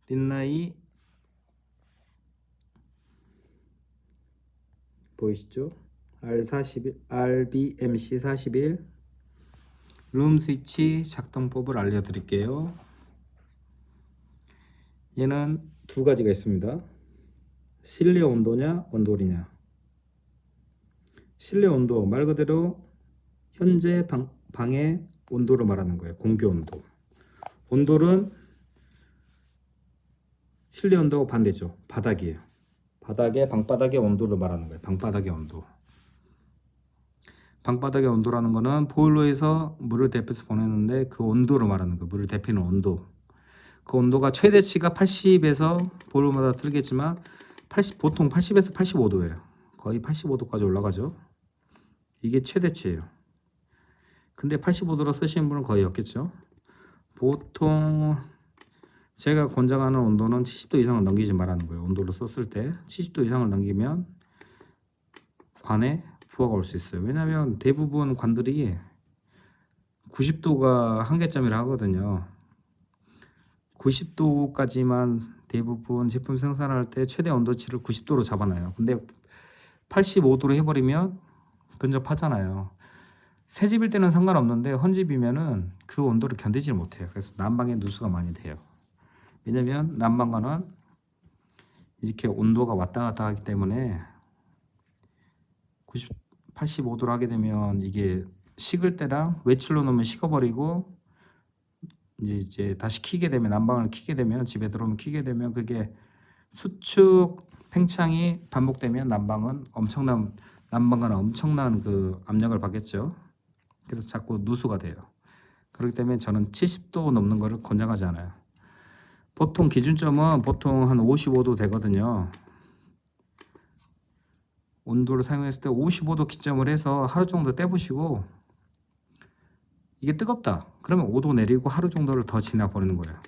린나이 보이시죠? R41, RBMC41 룸 스위치 작동법을 알려드릴게요. 얘는 두 가지가 있습니다. 실내 온도냐 온돌이냐. 실내 온도 말 그대로 현재 방의 온도를 말하는 거예요. 공기 온도. 온돌은 실내 온도가 반대죠. 바닥이에요. 방바닥의 온도를 말하는 거예요. 방바닥의 온도. 방바닥의 온도라는 거는 보일러에서 물을 데펴서 보내는데 그 온도를 말하는 거예요. 물을 데피는 온도. 그 온도가 최대치가 80에서 보일러마다 틀리겠지만 보통 80에서 85도예요. 거의 85도까지 올라가죠. 이게 최대치예요. 근데 85도로 쓰시는 분은 거의 없겠죠. 보통 제가 권장하는 온도는 70도 이상을 넘기지 말라는 거예요. 온도를 썼을 때 70도 이상을 넘기면 관에 부하가 올 수 있어요. 왜냐하면 대부분 관들이 90도가 한계점이라 하거든요. 90도까지만 대부분 제품 생산할 때 최대 온도치를 90도로 잡아놔요. 근데 85도로 해버리면 근접하잖아요. 새 집일 때는 상관없는데 헌집이면은 그 온도를 견디질 못해요. 그래서 난방에 누수가 많이 돼요. 왜냐면 난방관은 이렇게 온도가 왔다 갔다 하기 때문에 85도로 하게 되면 이게 식을 때랑 외출로 놓으면 식어버리고 이제 다시 키게 되면 난방을 키게 되면 집에 들어오면 키게 되면 그게 수축 팽창이 반복되면 난방관은 엄청난 그 압력을 받겠죠. 그래서 자꾸 누수가 돼요. 그렇기 때문에 저는 70도 넘는 거를 권장하지 않아요. 보통 기준점은 보통 한 55도 되거든요. 온도를 사용했을 때 55도 기점을 해서 하루 정도 떼보시고 이게 뜨겁다 그러면 5도 내리고 하루 정도를 더 지나 버리는 거예요.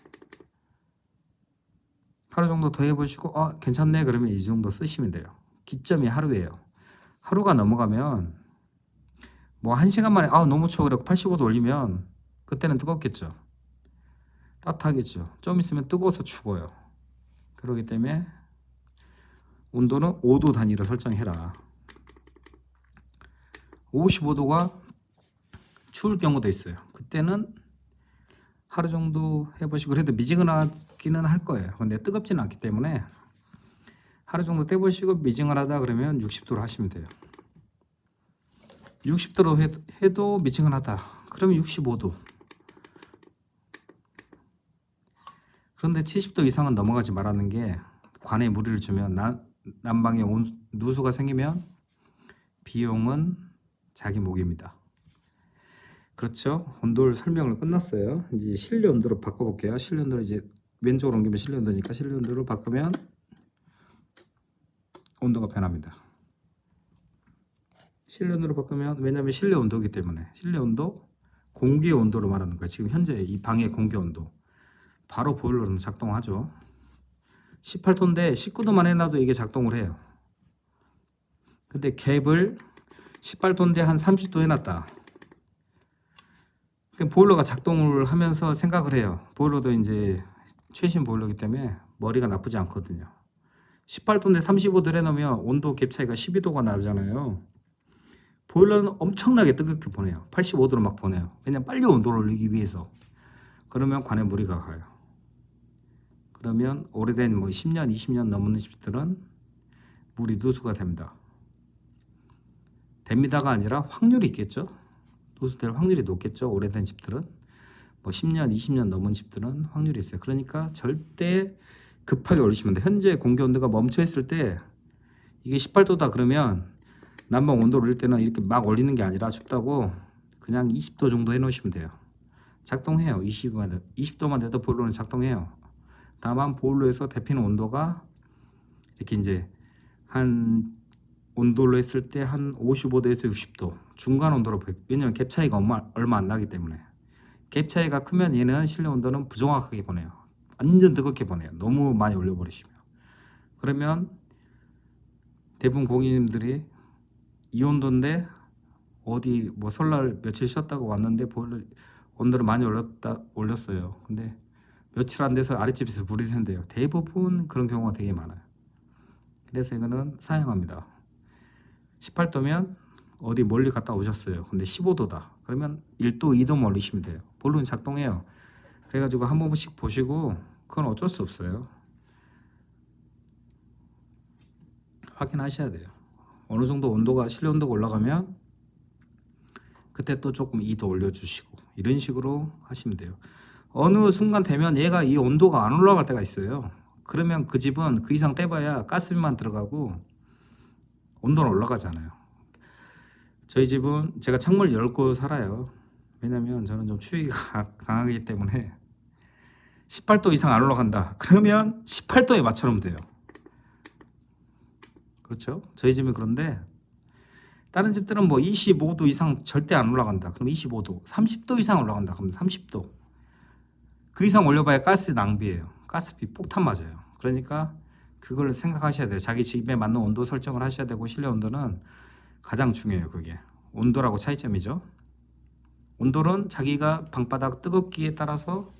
하루 정도 더 해보시고 괜찮네 그러면 이 정도 쓰시면 돼요. 기점이 하루예요. 하루가 넘어가면 뭐 1시간 만에 너무 추워 그래고 85도 올리면 그때는 뜨겁겠죠. 따뜻하겠죠. 좀 있으면 뜨거워서 죽어요. 그렇기 때문에 온도는 5도 단위로 설정해라. 55도가 추울 경우도 있어요. 그때는 하루 정도 해보시고 그래도 미지근하기는 할 거예요. 근데 뜨겁지는 않기 때문에 하루 정도 떼보시고 미지근하다 그러면 60도로 하시면 돼요. 60도로 해도 미지근하다 그러면 65도. 그런데 70도 이상은 넘어가지 말라는 게 관에 무리를 주면 난방에 누수가 생기면 비용은 자기 목입니다. 그렇죠? 온도를 설명을 끝났어요. 이제 실내 온도로 바꿔볼게요. 실내 온도를 이제 왼쪽으로 옮기면 실내 온도니까 실내 온도로 바꾸면 온도가 변합니다. 실내 온도로 바꾸면 왜냐하면 실내 온도이기 때문에 실내 온도 공기의 온도로 말하는 거예요. 지금 현재 이 방의 공기 온도 바로 보일러는 작동하죠. 18도인데 19도만 해놔도 이게 작동을 해요. 근데 갭을 18도인데 한 30도 해놨다. 보일러가 작동을 하면서 생각을 해요. 보일러도 이제 최신 보일러이기 때문에 머리가 나쁘지 않거든요. 18도인데 35도 해놓으면 온도 갭 차이가 12도가 나잖아요. 보일러는 엄청나게 뜨겁게 보내요. 85도로 막 보내요. 왜냐면 빨리 온도를 올리기 위해서. 그러면 관에 무리가 가요. 그러면 오래된 10년, 20년 넘는 집들은 물이 누수가 됩니다. 됩니다가 아니라 확률이 있겠죠. 누수될 확률이 높겠죠. 오래된 집들은 10년, 20년 넘은 집들은 확률이 있어요. 그러니까 절대 급하게 올리시면 돼요. 현재 공기 온도가 멈춰 있을 때 이게 18도다 그러면 난방 온도를 올릴 때는 이렇게 막 올리는 게 아니라 춥다고 그냥 20도 정도 해 놓으시면 돼요. 작동해요. 20도만 돼도 보일러는 작동해요. 다만 보일러에서 데피는 온도가 이렇게 이제 한 온도로 했을 때 한 55도에서 60도 중간 온도로 왜냐면 갭 차이가 얼마 안 나기 때문에 갭 차이가 크면 얘는 실내 온도는 부정확하게 보내요. 완전 뜨겁게 보내요. 너무 많이 올려버리시면. 그러면 대부분 고객님들이 이 온도인데 어디 설날 며칠 쉬었다고 왔는데 보일러 온도를 많이 올렸어요. 근데 며칠 안 돼서 아랫집에서 불이 샌대요. 대부분 그런 경우가 되게 많아요. 그래서 이거는 사용합니다. 18도면 어디 멀리 갔다 오셨어요. 근데 15도다. 그러면 1도, 2도 올리시면 돼요. 볼륨 작동해요. 그래가지고 한 번씩 보시고 그건 어쩔 수 없어요. 확인하셔야 돼요. 어느 정도 온도가 실내 온도가 올라가면 그때 또 조금 2도 올려주시고 이런 식으로 하시면 돼요. 어느 순간 되면 얘가 이 온도가 안 올라갈 때가 있어요. 그러면 그 집은 그 이상 떼봐야 가스비만 들어가고 온도는 올라가잖아요. 저희 집은 제가 창문을 열고 살아요. 왜냐면 저는 좀 추위가 강하기 때문에 18도 이상 안 올라간다. 그러면 18도에 맞춰놓으면 돼요. 그렇죠? 저희 집은 그런데 다른 집들은 뭐 25도 이상 절대 안 올라간다. 그럼 25도, 30도 이상 올라간다. 그럼 30도. 그 이상 올려봐야 가스 낭비예요. 가스비 폭탄 맞아요. 그러니까 그걸 생각하셔야 돼요. 자기 집에 맞는 온도 설정을 하셔야 되고 실내 온도는 가장 중요해요. 그게 온도라고 차이점이죠. 온도는 자기가 방바닥 뜨겁기에 따라서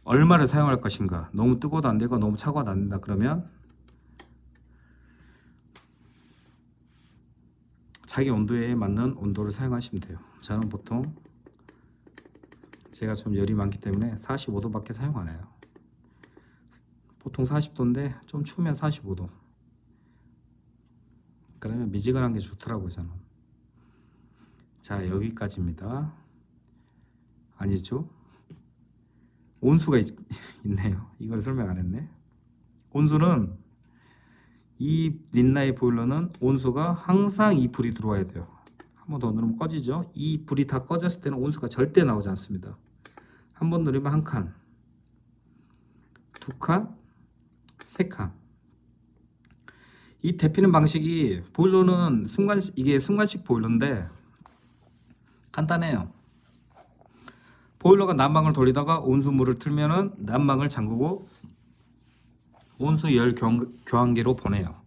얼마를 사용할 것인가. 너무 뜨거워도 안 되고 너무 차가워도 안 된다. 그러면 자기 온도에 맞는 온도를 사용하시면 돼요. 저는 보통 제가 좀 열이 많기 때문에 45도밖에 사용 안 해요. 보통 40도인데 좀 추우면 45도. 그러면 미지근한 게 좋더라고요, 저는. 자, 여기까지입니다. 아니죠? 온수가 있네요. 이걸 설명 안 했네. 온수는 이 린나이 보일러는 온수가 항상 이 불이 들어와야 돼요. 한 번 더 누르면 꺼지죠. 이 불이 다 꺼졌을 때는 온수가 절대 나오지 않습니다. 한 번 누르면 한 칸, 두 칸, 세 칸. 이 데피는 방식이 보일러는 이게 순간식 보일러인데 간단해요. 보일러가 난방을 돌리다가 온수물을 틀면은 난방을 잠그고 온수 열 교환기로 보내요.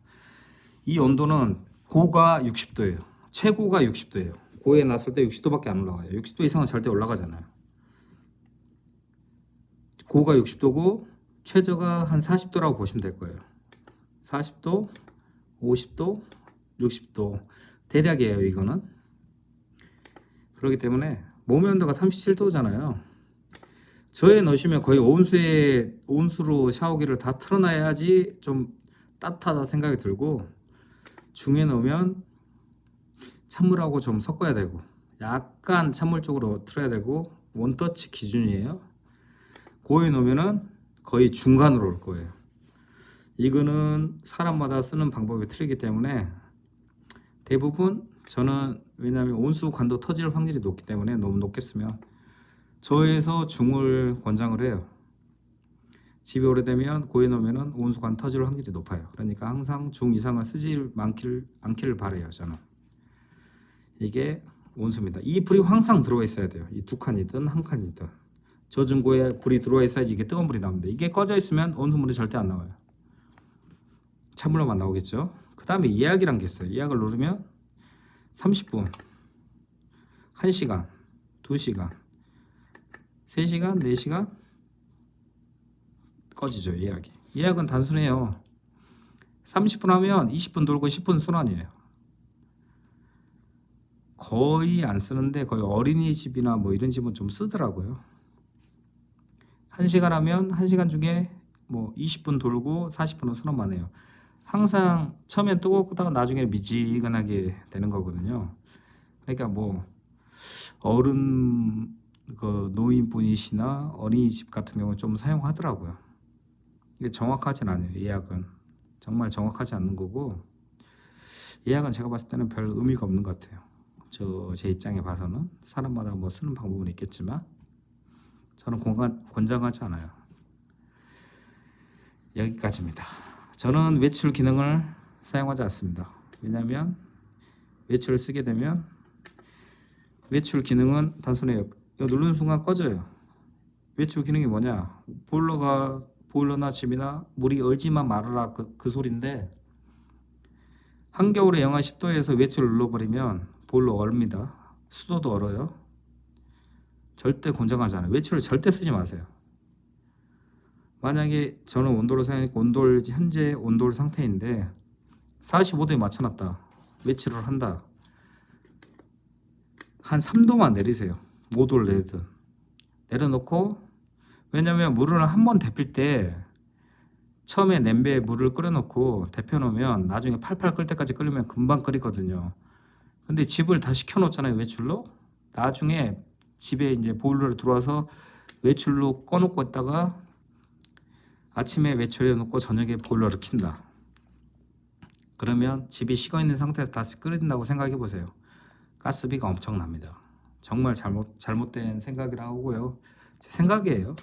이 온도는 고가 60도예요. 최고가 60도예요. 고에 놨을 때 60도밖에 안 올라가요. 60도 이상은 절대 올라가잖아요. 고가 60도고 최저가 한 40도라고 보시면 될 거예요. 40도, 50도, 60도 대략이에요. 이거는. 그렇기 때문에 몸의 온도가 37도잖아요. 저에 넣으시면 거의 온수로 샤워기를 다 틀어놔야지 좀 따뜻하다 생각이 들고, 중에 넣으면 찬물하고 좀 섞어야 되고 약간 찬물 쪽으로 틀어야 되고 원터치 기준이에요. 고에 넣으면은 거의 중간으로 올 거예요. 이거는 사람마다 쓰는 방법이 틀리기 때문에 대부분 저는, 왜냐하면 온수관도 터질 확률이 높기 때문에 너무 높게 쓰면 저에서 중을 권장을 해요. 집이 오래되면 고에 넣으면 온수관 터질 확률이 높아요. 그러니까 항상 중 이상을 쓰지 않기를 바래요. 저는 이게 온수입니다. 이 불이 항상 들어와 있어야 돼요. 이 두 칸이든 한 칸이든 저중고에 불이 들어와 있어야지 이게 뜨거운 불이 나옵니다. 이게 꺼져 있으면 온수물이 절대 안 나와요. 찬물로만 나오겠죠. 그 다음에 예약이란 게 있어요. 예약을 누르면 30분, 1시간, 2시간, 3시간, 4시간 꺼지죠. 예약이. 예약은 단순해요. 30분 하면 20분 돌고 10분 순환이에요. 거의 안 쓰는데 거의 어린이집이나 뭐 이런 집은 좀 쓰더라고요. 1시간 하면 1시간 중에 뭐 20분 돌고 40분은 순환만 해요. 항상 처음엔 뜨겁다가 나중에는 미지근하게 되는 거거든요. 그러니까 뭐 어른 노인분이시나 어린이집 같은 경우는 좀 사용하더라고요. 근데 정확하진 않아요. 예약은 정말 정확하지 않는 거고, 예약은 제가 봤을 때는 별 의미가 없는 것 같아요. 제 입장에 봐서는. 사람마다 뭐 쓰는 방법은 있겠지만 저는 권장하지 않아요. 여기까지입니다. 저는 외출 기능을 사용하지 않습니다. 왜냐하면 외출을 쓰게 되면 외출 기능은 단순해요. 이거 누르는 순간 꺼져요. 외출 기능이 뭐냐? 보일러나 집이나 물이 얼지만 말아라 그 소리인데, 한겨울에 영하 10도에서 외출을 눌러버리면 보일러 얼습니다. 수도도 얼어요. 절대 권장하지 않아요. 외출을 절대 쓰지 마세요. 만약에 저는 온도를 생각하니까 온도를 현재 온도 상태인데 45도에 맞춰놨다. 외출을 한다. 한 3도만 내리세요. 5도를 내리든 내려놓고, 왜냐면 물을 한번 데필 때 처음에 냄비에 물을 끓여놓고 데펴놓으면 나중에 팔팔 끓을 때까지 끓이면 금방 끓이거든요. 근데 집을 다시 켜놓잖아요, 외출로. 나중에 집에 이제 보일러를 들어와서 외출로 꺼놓고 있다가 아침에 외출해 놓고 저녁에 보일러를 킨다. 그러면 집이 식어 있는 상태에서 다시 끓인다고 생각해 보세요. 가스비가 엄청납니다. 정말 잘못된 생각이라고 하고요. 제 생각이에요.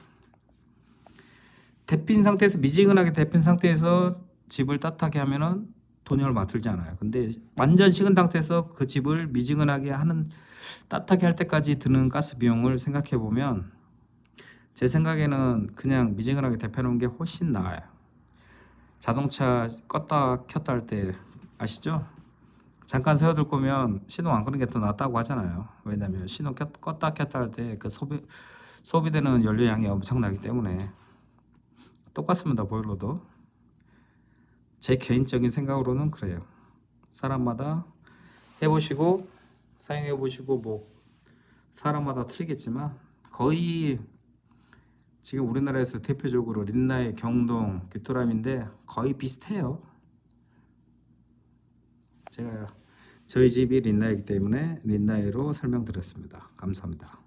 데핀 상태에서, 미지근하게 데핀 상태에서 집을 따뜻하게 하면은 돈이 얼마 들지 않아요. 근데 완전 식은 상태에서 그 집을 미지근하게 하는, 따뜻하게 할 때까지 드는 가스 비용을 생각해 보면 제 생각에는 그냥 미지근하게 데펴 놓은 게 훨씬 나아요. 자동차 껐다 켰다 할 때 아시죠? 잠깐 세워둘 거면 시동 안 끄는 게 더 낫다고 하잖아요. 왜냐면 시동 껐다 켰다 할 때 그 소비되는 연료량이 엄청나기 때문에. 똑같습니다. 보일러도. 제 개인적인 생각으로는 그래요. 사람마다 해보시고 사용해보시고 뭐 사람마다 틀리겠지만, 거의 지금 우리나라에서 대표적으로 린나이, 경동, 귀토람인데 거의 비슷해요. 제가 저희 집이 린나이기 때문에 린나이로 설명드렸습니다. 감사합니다.